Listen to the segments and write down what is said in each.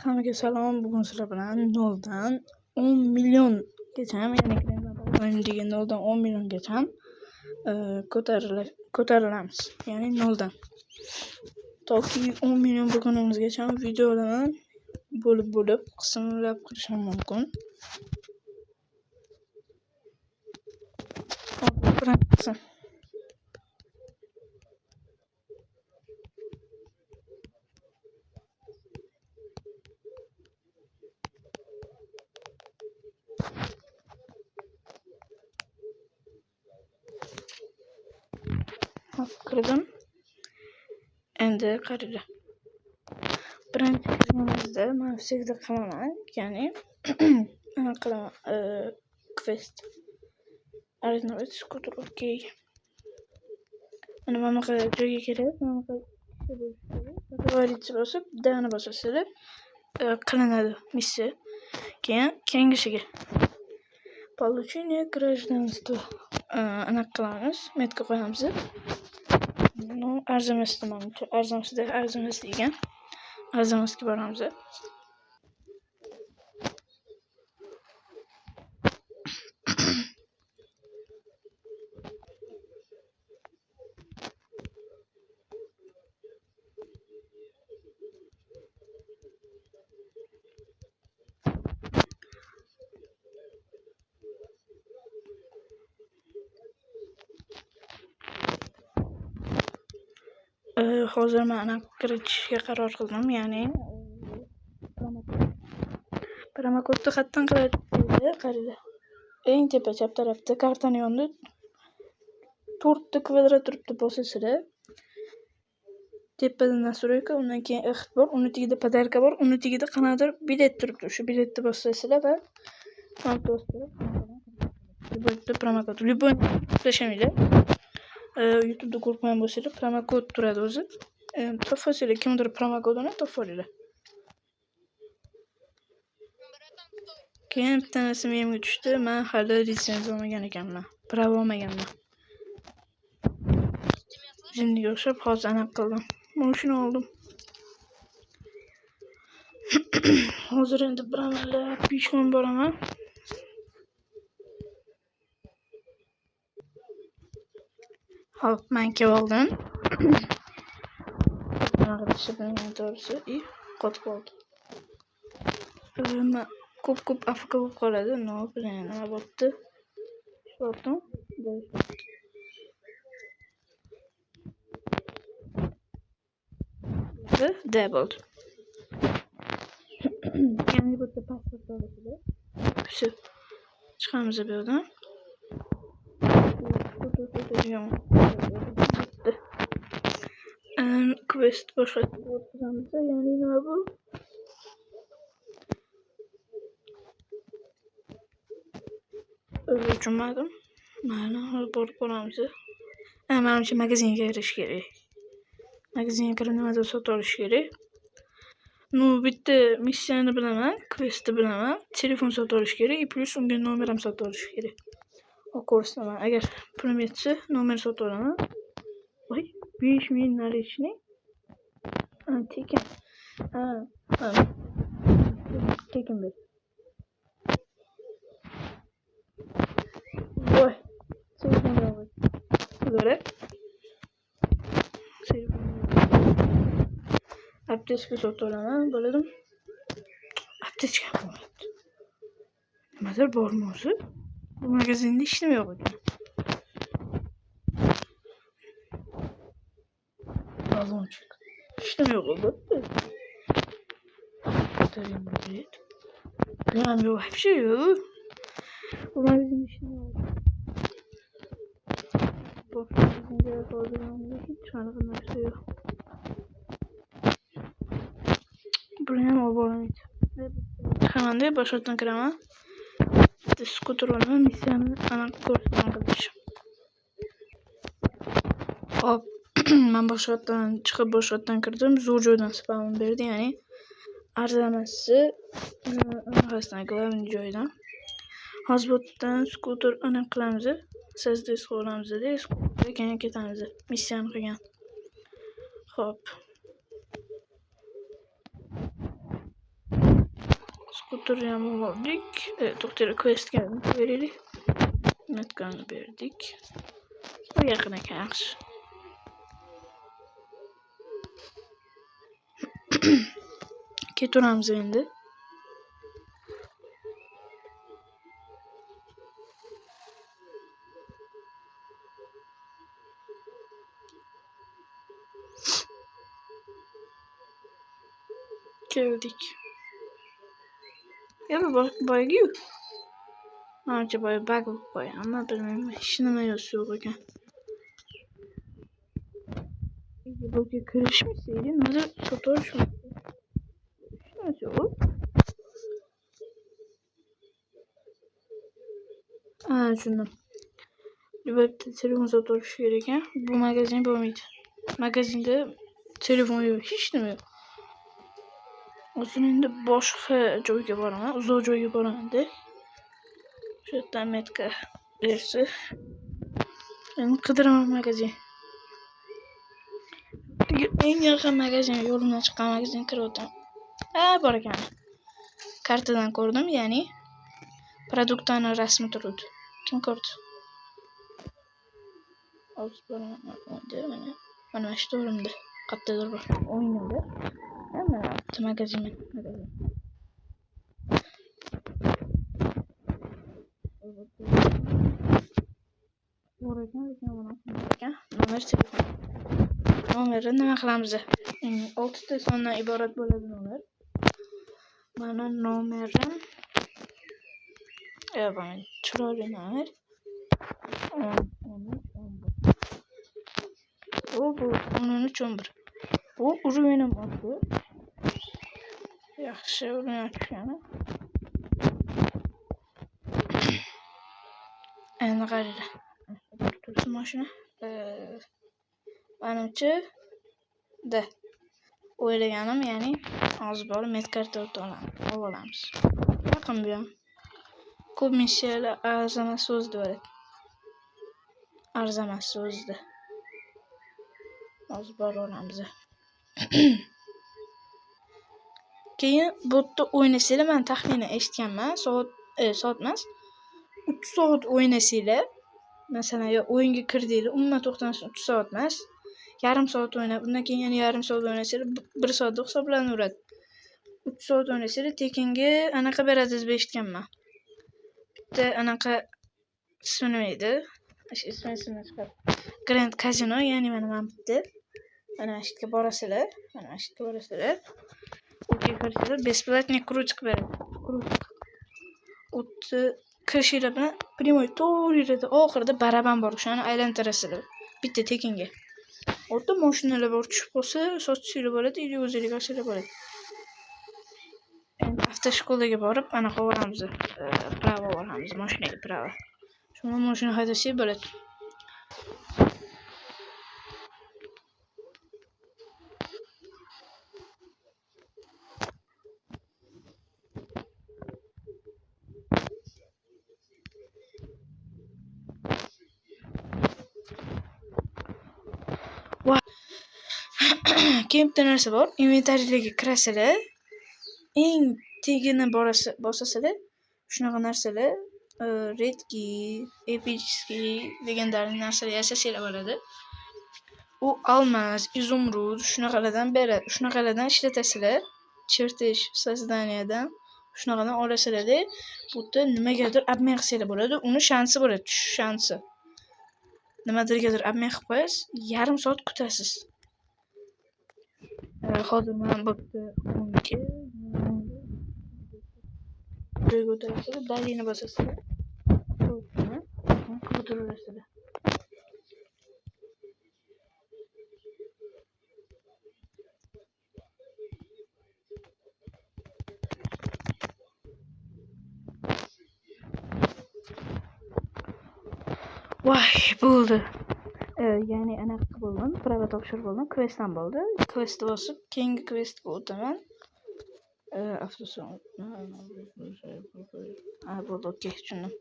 Hammaga salom. Bugun sizlar bilan 0 dan 10 milliongacha, ya'ni degan 0 dan 10 milliongacha ko'tarilamiz. Ya'ni 0 dan toki 10 million bo'lgunimizgacha videolarni bo'lib qismlab kirishim mumkin. Birinchisi kirdim. Endi qaraydi. Birinchi kirganimizda men sevda qilaman, ya'ni nima qilaman, quest arznovat skuter, okey. Mana bunaqa joyga kelib, mana bunaqa dogovorиться bosib, dani bosasizlar qilinadi missiya. Keyin keyingisiga получение гражданства anaqa qilamiz, metka qo'yamiz. No, arzimasdi menimcha, arzimas degan. Arzimasga boramiz. Hozir men anaqa kiritishga qaror qildim, ya'ni promokodni qayerdan qiladi? Qaraydi. Eng tepa chap tarafda kartani yonida 4 ta kvadrat turibdi, bosasizlar. Tepada настройка, undan keyin ixt bor, uni tagida podarka bor, uni tagida qanaqadir bilet turibdi. O'sha biletni bosasizlar va promokod любой tashamaydi. YouTube'da ko'rgan bo'lsangiz, promokod turadi o'zi. Topasizlar, kimdir promokodini topib olinglar. Keyin bittanasi menga tushdi. Men hali litsenziya olmagan ekanman. Pravo olmaganman. Jinniga o'xshab hozir anaqa qildim. Mashina oldim. Hozir endi bir amallab peshqon boraman. Hop, men kelib oldim. Anaqa qilishim to'g'risi, qotib qoldi. Ko'p AFK bo'lib qoladi. Nima bo'pti? Shotim. Doubled. Ya'ni bu yerda pasport olasiz. Shu. Chiqamiz bu yerdan. Quest boshlatib o'tiramiz. Ya'ni nima bu? Tushunmadim. Mana borib boramiz. Menimcha magazinga kirish kerak. Magazinga kirib nimadir sotib olish kerak. No, bitta missiyani bilaman, questni bilaman, telefon sotib olish kerak, plus unga nomer ham sotib olish kerak. Ko'rsaman, agar pulim yetsa, nomer sotib olaman. Voy, 5000 наличный. Tekin. Tekin ber. Voy, telefon yo'q. Ular aptechka sotib olaman, bo'ladim. Aptechka bo'ladi. Nimadir bormi o'zi? Bu magazinda hech nima yo'q ekan. Balonchik. Hech nima yo'q edi. Ham yo'q, hech şey yo'q. Bu magazinda hech nima yo'q. Bu magazinda hozirda hech qanaqa narsa yo'q. Buni ham olib olmaydi. Chiqamanda boshqatdan kiraman. Skuter olaman, missiyani anaqa ko'rsatma qilish. Hop, men boshqatdan chiqib boshqatdan kirdim. Zo'r joydan spam berdi, ya'ni arzamasi anaqasidan, glavni joydan. Hozir bu yerdan skuter anaqa qilamiz. Siz qo'yamiz-da, skuterga keyin ketamiz. Missiyani qilgan. Hop. Skuterni ham oldik. Doktor questga beraylik. Metkanı berdik. Bu yaqin ekan, yaxshi. Ketaveramiz endi. Keldik. Ya boyagi yo'q. Ancha bug bo'lib qo'ygan, ammo bilmayman, hech nima yo'q ekan. Bloga kirishmasaydi, nimadir so'torishmi? Hech narsa yo'q. Tushundim. Bu yerda telefon so'torish kerak ekan. Bu magazin bo'lmaydi. Magazinda telefon yo'q, hech nima yo'q. Hozir endi boshqa joyga boraman, uzoq joyga boraman-da. Shu yerdan metka bersa, endi qidiraman magazin. Eng yaqin magazin, yo'limdan chiqqan magazin kirib o'taman. Bor ekan. Kartadan ko'rdim, ya'ni produktning rasmi turibdi. Kim ko'rdi? Hozir boraman. Mana shu to'rimda qayerdadir bor. O'yinimda. Mana magazin. Bor ekan, nomer telefon. Nomerni nima qilamiz? 6 ta sondan iborat bo'ladi nomer. Mana nomerim. Mana chiroyli nomer. Bu 1311. Bu uruvinim oldu. Yaxshi o'rganishgan. Endi qaraylik. Tursin mashina. Menimcha da o'ylaganim, ya'ni hozir borib medkarta olamiz. Yaqin bu ham. Ko'p missiyalar arzamas so'zdi bo'ladi. Arzamas so'zdi. Hozir borib olamiz. Keyin botda o'ynasanglar, men taxminan eshitganman, soat emas. 3 soat o'ynasanglar, masalan, yo o'yinga kirdinglar, umuman to'xtamasdan 3 soat emas, yarim soat o'ynab, undan keyin yana yarim soat o'ynasanglar 1 soatda hisoblanaveradi. 3 soat o'ynasanglar tekinga anaqa beradi deb eshitganman. Bitta anaqa ismi nima edi? Ismini chiqar. Grand Casino, ya'ni mana bitta. Mana shu yerga borasizlar, o'tga kirsanglar, бесплатный круtik beradi. Krutik. O'tni kirishinglar bilan primoy to'g'ri oxirida baraban bor, o'shani aylantirasizlar. Bitta tekinga. O'tda mashinalar bor, tushib qolsa, sochsizlar bo'ladi, yoki o'zingizga olsanglar bo'ladi. Endi avtoshkolaga borib, anaqa olamiz. Pravo olamiz, mashinaga pravo. Shuni mashina haydashga bo'ladi. Keyin bitta narsa bor. Inventariyaga kirasizlar. Eng tegini bosasizlar, shunaqa narsalar, redki, epichki legendarniy narsalar yasasanglar bo'ladi. U almas, izumrud, shunaqalardan beradi. Shunaqalardan ishlatasizlar. Chertej sozdaniyadan shunaqadan olasizlar-da. Bu yerda nimagadir обмен qilsanglar bo'ladi. Uni shansi bo'ladi, tushish shansi. Nimadirgadir обмен qilib qo'yasiz, yarim soat kutasiz. Hozir men bu yerda joyga o'tirasizlar, dalini bosasizlar. Qidirasizlar. Voy, bo'ldi. Ya'ni anaqa bo'ldim, prava topshirib oldim, quest ham bo'ldi. Quest bosib, keyingi questga o'taman. Avtoson. Bo'ldi, okey, tushundim.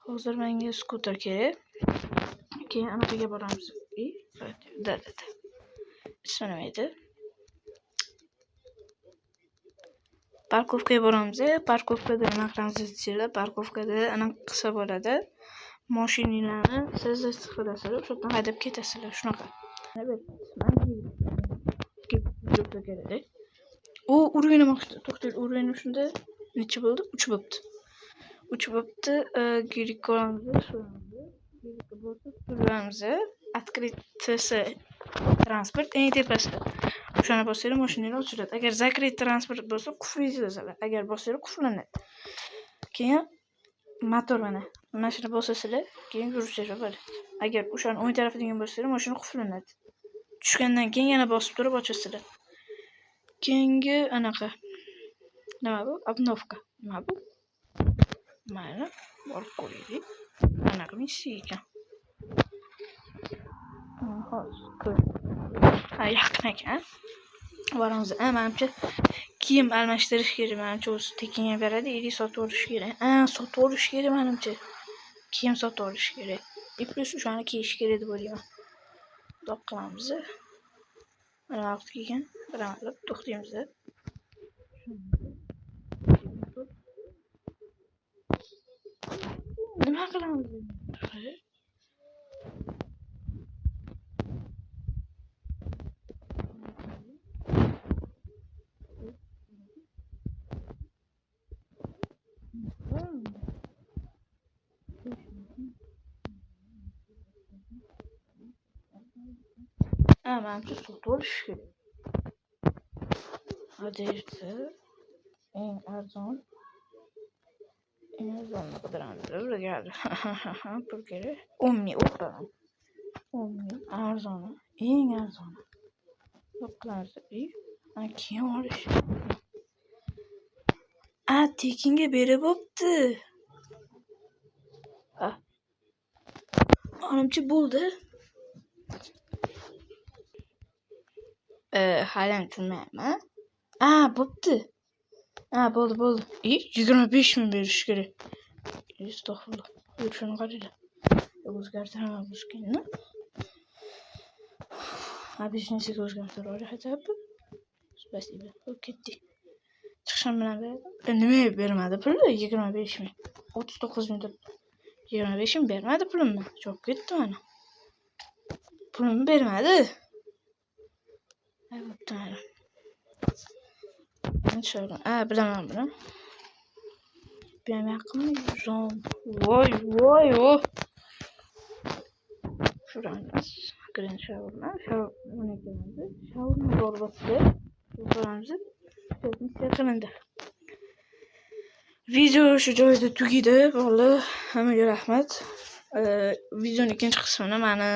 Hozir menga skuter kerak. Keyin anaqaga boramiz. Da. Ismi nima edi? Parkovkaga boramiz. Parkovkada nima qilamiz desanglar, parkovkada ana qilsa bo'ladi. Mashinalarni sizlar chiqarasizlar, o'sha yerdan haydab ketasizlar. Shunaqa. U urinamoqchi. To'xtang, urinish shunda necha bo'ldi? 3 bo'libdi. 3 bo'libdi. Girik ko'ramiz. Girik bo'lsa turamiz. Открытый transport eng tepasida. O'shani bossangiz mashinalar ochiladi. Agar закрытый transport bo'lsa qulflaysiz yozadi. Agar bossangiz qulflanadi. Keyin motor mana shuni bosasizlar, keyin yurishingiz bo'ladi. Agar o'shani o'ng tarafidan bossanglar, mashina qulflanadi. Tushgandan keyin yana bosib turib ochasizlar. Keyingi anaqa nima bu? Obnovka. Nima bu? Mana borib ko'raylik. Anaqa missiya ekan. Yaqin ekan. Boramiz. Menimcha kiyim almashtirish kerak. Menimcha o'zi tekinga beradi, yoki sotib olish kerak. Sotib olish kerak menimcha. Kiyim sotib olish kerak. Plus o'shani kiyish kerak deb o'ylayman. Doq qilamiz. Mana vaqt kelgan. Bilaman, to'xtaymiz. Nima qilamiz? Menimcha sotib olish kerak. Adaychi eng arzon qidiramiz. Birga pul kerak. 10 ming o'tadi. 10 ming arzon. Eng arzon. Yo'qlarsa, keyin olish. Tekinga berib bo'pti. Menimcha bo'ldi. Hali tushunmayman. Bo'pti. Bo'ldi. 25 ming berish kerak. Astag'firullah. Shuni qaranglar. O'zgartiraman bu skinni. Biznesga o'zgartirib olyapti. Spasibo. Ketdik. Chiqishim bilan berdi. Nima bermadi pulni? 25 ming. 39 ming deb 25 ming bermadi pulimni. Chop ketdi mana. Pulimni bermadi. Bo'pti mana. Inshaalloh. Bilaman buni. Yaqinmi? Voy. Shuramiz. Green showerma. Buni keladi. Showerni bo'ribdi. Ko'ramiz. Missiya qilindi. Video shu joyda tugadi. Bo'ldi. Hammaga rahmat. Videoning ikkinchi qismini meni